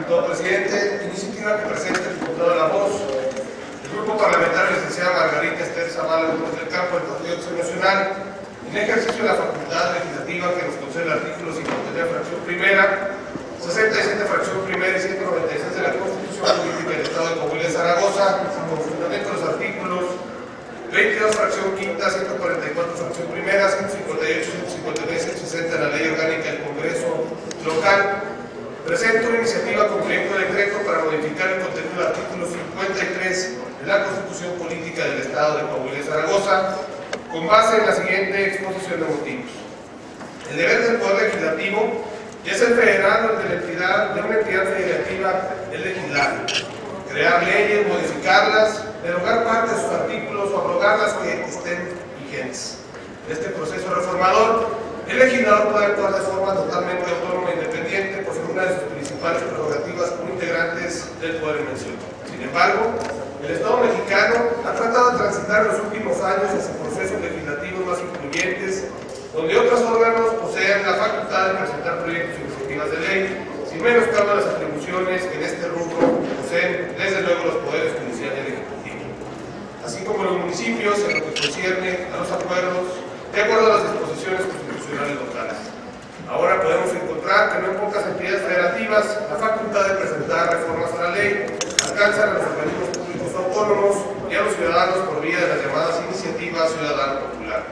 Señor presidente, iniciativa que presenta el diputado de La Voz, el grupo parlamentario licenciada Margarita Esther Zavala Gómez del Campo del Partido Acción Nacional, en ejercicio de la facultad legislativa que nos concede el artículo 53, fracción primera, 67, fracción primera y 196 de la Constitución Política del Estado de Coahuila y Zaragoza, con fundamento de los artículos 22, fracción quinta, 144, fracción primera, 158, 159 y 160 de la Ley Orgánica del Congreso Local. Presento una iniciativa con proyecto de decreto para modificar el contenido del artículo 53 de la Constitución Política del Estado de Coahuila y Zaragoza, con base en la siguiente exposición de motivos. El deber del Poder Legislativo es el federal de una entidad federativa, el legislar, crear leyes, modificarlas, derogar parte de sus artículos o abrogar las que estén vigentes. En este proceso reformador, el legislador puede actuar de forma totalmente autónoma e independiente por ser una de sus principales prerrogativas como integrantes del poder en mención. Sin embargo, el Estado mexicano ha tratado de transitar en los últimos años hacia procesos legislativos más incluyentes, donde otros órganos poseen la facultad de presentar proyectos e iniciativas de ley, sin menoscabo las atribuciones que en este rubro poseen desde luego los poderes judicial y ejecutivo, así como los municipios en lo que concierne a los acuerdos de acuerdo a las disposiciones constitucionales locales. Ahora podemos encontrar que no en pocas entidades federativas la facultad de presentar reformas a la ley alcanzan a los organismos públicos autónomos y a los ciudadanos por vía de las llamadas iniciativas ciudadana popular.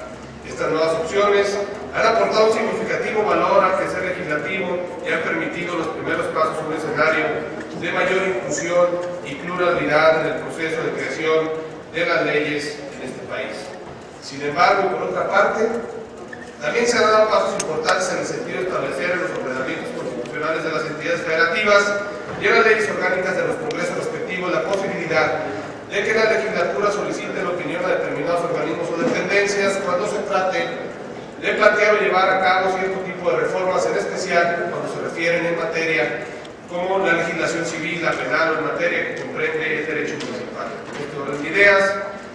Estas nuevas opciones han aportado un significativo valor al quehacer legislativo y han permitido los primeros pasos a un escenario de mayor inclusión y pluralidad en el proceso de creación de las leyes en este país. Sin embargo, por otra parte, también se han dado pasos importantes en el sentido de establecer en los ordenamientos constitucionales de las entidades federativas y en las leyes orgánicas de los congresos respectivos la posibilidad de que la legislatura solicite la opinión a determinados organismos o dependencias cuando se trate de plantear o llevar a cabo cierto tipo de reformas, en especial cuando se refieren en materia como la legislación civil, la penal o en materia que comprende el derecho municipal. En este orden de ideas,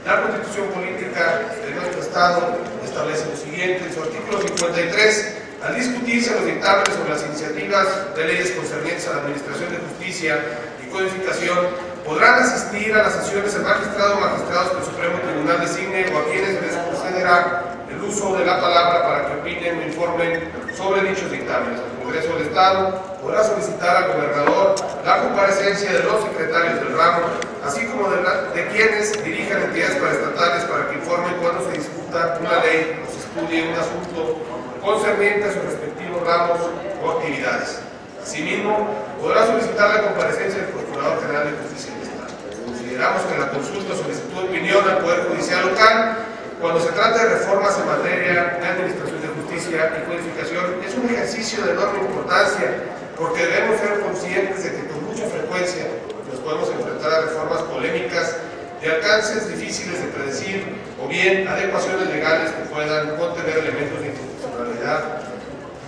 la Constitución Política de nuestro Estado establece lo siguiente: en su artículo 53, al discutirse los dictámenes sobre las iniciativas de leyes concernientes a la administración de justicia y codificación, podrán asistir a las sesiones el magistrado o magistrados que el Supremo Tribunal designe o a quienes les concederá el uso de la palabra para que opinen o informen sobre dichos dictámenes. El Congreso del Estado podrá solicitar al gobernador la comparecencia de los secretarios del ramo, así como de quienes dirijan entidades paraestatales para que informen cuando se discuta una ley o se estudie un asunto concerniente a sus respectivos ramos o actividades. Asimismo, podrá solicitar la comparecencia del Procurador General de Justicia del Estado. Consideramos que la consulta o solicitud de opinión al Poder Judicial local, cuando se trata de reformas en materia de administración de justicia y codificación, es un ejercicio de enorme importancia, porque debemos ser conscientes de que con mucha frecuencia nos podemos enfrentar a reformas polémicas de alcances difíciles de predecir, o bien adecuaciones legales que puedan contener elementos de inconstitucionalidad,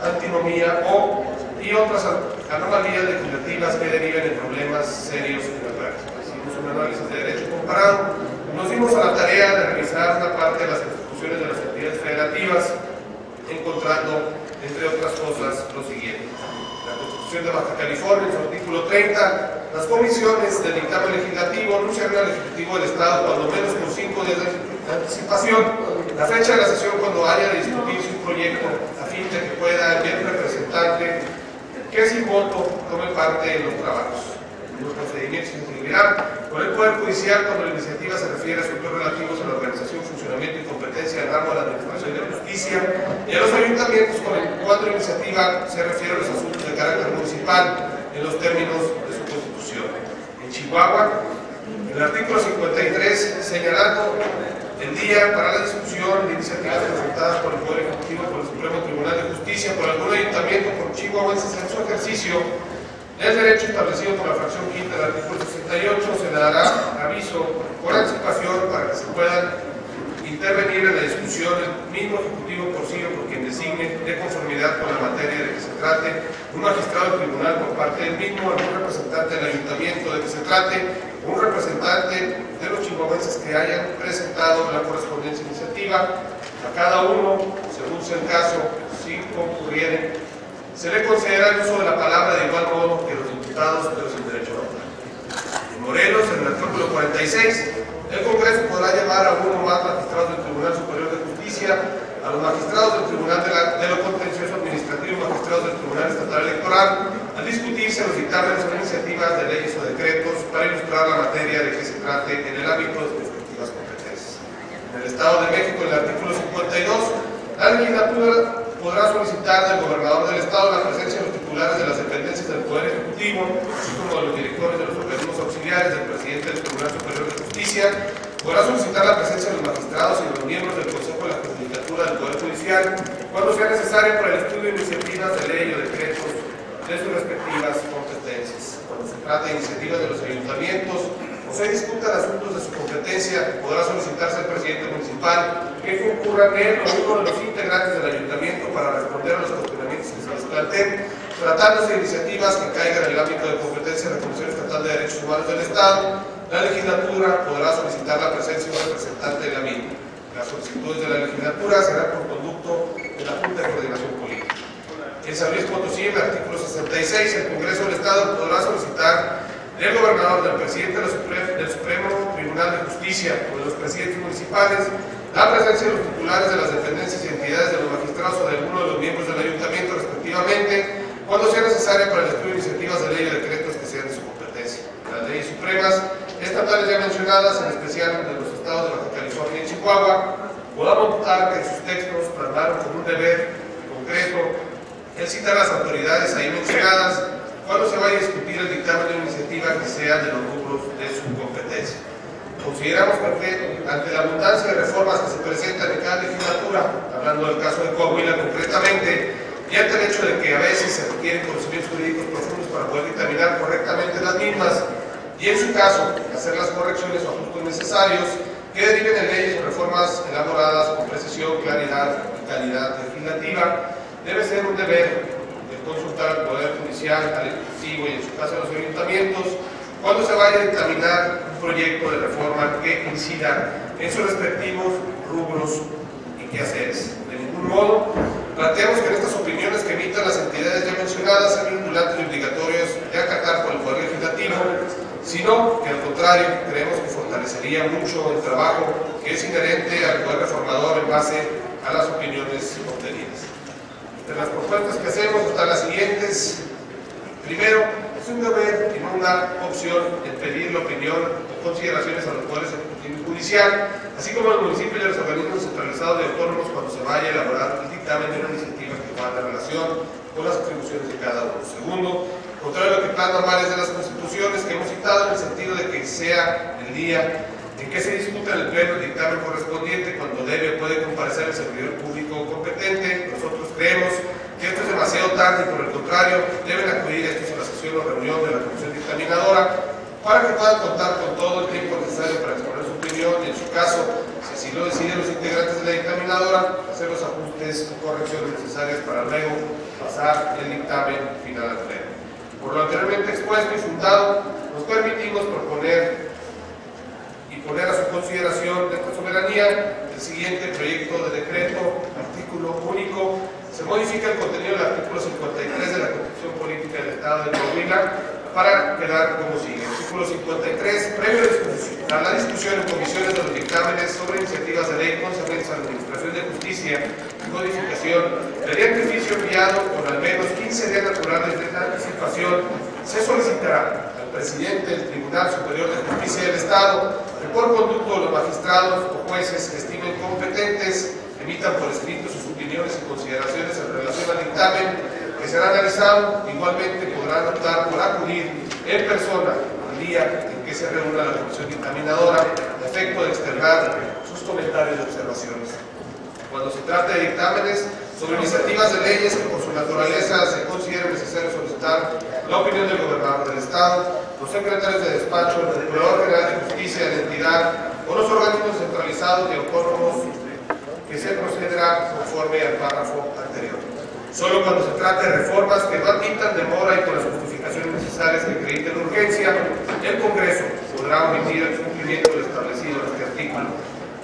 antinomía y otras anomalías legislativas que deriven en problemas serios en la práctica. Hicimos un análisis de derecho comparado, nos dimos a la tarea de revisar una parte de las constituciones de las entidades federativas, encontrando, entre otras cosas, lo siguiente. La Constitución de Baja California, en su artículo 30, las comisiones de dictamen legislativo anuncian al Ejecutivo del Estado cuando menos con 5 días de anticipación la fecha de la sesión cuando haya de discutirse un proyecto, a fin de que pueda enviar un representante que sin voto tome parte en los trabajos. Los procedimientos se inscribirán con el Poder Judicial cuando la iniciativa se refiere a asuntos relativos a la organización, funcionamiento y competencia del ramo de la Administración de Justicia, y a los ayuntamientos cuando la iniciativa se refiere a los asuntos de carácter municipal en los términos de su Constitución. En Chihuahua, el artículo 53, señalando el día para la discusión de iniciativas presentadas por el Poder Ejecutivo por el Supremo Tribunal de Justicia por algún ayuntamiento por chihuahuenses en su ejercicio del derecho establecido por la fracción quinta del artículo 68, se le dará aviso por anticipación para que se puedan intervenir en la discusión el mismo Ejecutivo por sí o por quien designe, de conformidad con la materia de que se trate, un magistrado del tribunal por parte del mismo, algún representante del ayuntamiento de que se trate, un representante de los chihuahuenses que hayan presentado la correspondiente iniciativa. A cada uno, según sea el caso, si concurrieren, se le concederá el uso de la palabra de igual modo que los diputados Estado, pero sin derecho a votar. En Morelos, en el artículo 46, el Congreso podrá llamar a uno o más magistrados del Tribunal Superior de Justicia, a los magistrados del Tribunal de lo Contencioso Administrativo y magistrados del Tribunal Estatal Electoral a discutirse o dictámenes o iniciativas de leyes o decretos para ilustrar la materia de que se trate en el ámbito de sus respectivas competencias. En el Estado de México, en el artículo 52, la legislatura podrá solicitar del gobernador del Estado la presencia de los titulares de las dependencias del Poder Ejecutivo, así como de los directores de los organismos auxiliares del presidente del Tribunal Superior de Justicia. Podrá solicitar la presencia de los magistrados y de los miembros del Consejo de la Judicatura del Poder Judicial cuando sea necesario para el estudio de iniciativas de ley o decretos de sus respectivas competencias. Cuando se trate de iniciativas de los ayuntamientos o se discutan asuntos de su competencia, podrá solicitarse al presidente municipal que concurra él o uno de los integrantes del ayuntamiento para responder a los cuestionamientos que se les planteen, tratándose de iniciativas que caigan en el ámbito de competencia de la Comisión Estatal de Derechos Humanos del Estado. La legislatura podrá solicitar la presencia de un representante de la misma. Las solicitudes de la legislatura serán por conducto de la Junta de Coordinación Política. En San Luis Potosí, en el artículo 66, el Congreso del Estado podrá solicitar del gobernador, del presidente del Supremo Tribunal de Justicia o de los presidentes municipales la presencia de los titulares de las dependencias y entidades de los magistrados o de alguno de los miembros del ayuntamiento respectivamente cuando sea necesario para el estudio de iniciativas de ley o decretos que sean de su competencia. Las leyes supremas estatales ya mencionadas, en especial de los estados de Baja California y Chihuahua, podamos notar que en sus textos plasmaron como un deber concreto el citar a las autoridades ahí mencionadas cuando se vaya a discutir el dictamen de una iniciativa que sea de los rubros de su competencia. Consideramos que ante la abundancia de reformas que se presentan en cada legislatura, hablando del caso de Coahuila concretamente, y ante el hecho de que a veces se requieren conocimientos jurídicos profundos para poder dictaminar correctamente las mismas, y en su caso, hacer las correcciones o ajustes necesarios que deriven en leyes o reformas elaboradas con precisión, claridad y calidad legislativa, debe ser un deber de consultar al Poder Judicial, al Ejecutivo y en su caso a los ayuntamientos, cuando se vaya a dictaminar un proyecto de reforma que incida en sus respectivos rubros y quehaceres. De ningún modo, planteamos que en estas opiniones que emitan las entidades ya mencionadas sean vinculantes y obligatorios de acatar por el Poder Legislativo, sino que al contrario, creemos que fortalecería mucho el trabajo que es inherente al Poder Reformador en base a las opiniones obtenidas. De las propuestas que hacemos están las siguientes. Primero, es un deber y no una opción el pedir la opinión o consideraciones a los poderes ejecutivo y judicial, así como a los municipios y a los organismos centralizados y autónomos cuando se vaya a elaborar el dictamen de una iniciativa que guarda relación con las atribuciones de cada uno. Segundo, contrario a lo que plasman varias de las constituciones que hemos citado, en el sentido de que sea el día en que se discuta en el pleno el dictamen correspondiente cuando debe o puede comparecer el servidor público competente, nosotros creemos que esto es demasiado tarde y por el contrario deben acudir estos a la sesión o reunión de la comisión dictaminadora para que puedan contar con todo el tiempo necesario para exponer su opinión y en su caso, si así lo deciden los integrantes de la dictaminadora, hacer los ajustes o correcciones necesarias para luego pasar el dictamen final al pleno. Por lo anteriormente expuesto y fundado, nos permitimos proponer y poner a su consideración de esta soberanía el siguiente proyecto de decreto, artículo único. Se modifica el contenido del artículo 53 de la Constitución Política del Estado de Coahuila para quedar como sigue. Artículo 53. Previo a la discusión en comisiones de los dictámenes sobre iniciativas de ley concernientes a la Administración de Justicia y Codificación, mediante oficio enviado con al menos 15 días naturales de anticipación, se solicitará al presidente del Tribunal Superior de Justicia del Estado que por conducto de los magistrados o jueces que estimen competentes emitan por escrito sus opiniones y consideraciones en relación al dictamen que será analizado. Igualmente podrán optar por acudir en persona al día en que se reúna la comisión dictaminadora a efecto de externar sus comentarios y observaciones. Cuando se trata de dictámenes sobre iniciativas de leyes que por su naturaleza se considere necesario solicitar la opinión del gobernador del Estado, los secretarios de despacho, el Procurador General de Justicia de la entidad o los organismos centralizados y autónomos, que se procederá conforme al párrafo anterior. Solo cuando se trate de reformas que no admitan demora y con las justificaciones necesarias que acrediten urgencia, el Congreso podrá omitir el cumplimiento del establecido en este artículo.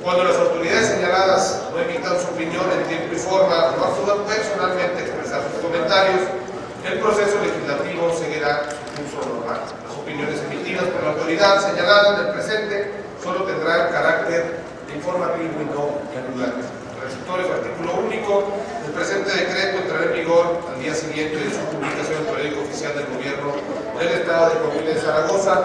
Cuando las autoridades señaladas no emitan su opinión en tiempo y forma o no acudan personalmente a expresar sus comentarios, el proceso legislativo seguirá su curso normal. Las opiniones emitidas por la autoridad señalada en el presente solo tendrán carácter informativo y no vinculante. Transitorio, artículo único. El presente decreto entrará en vigor al día siguiente de su publicación en el Periódico Oficial del Gobierno del Estado de Coahuila de Zaragoza.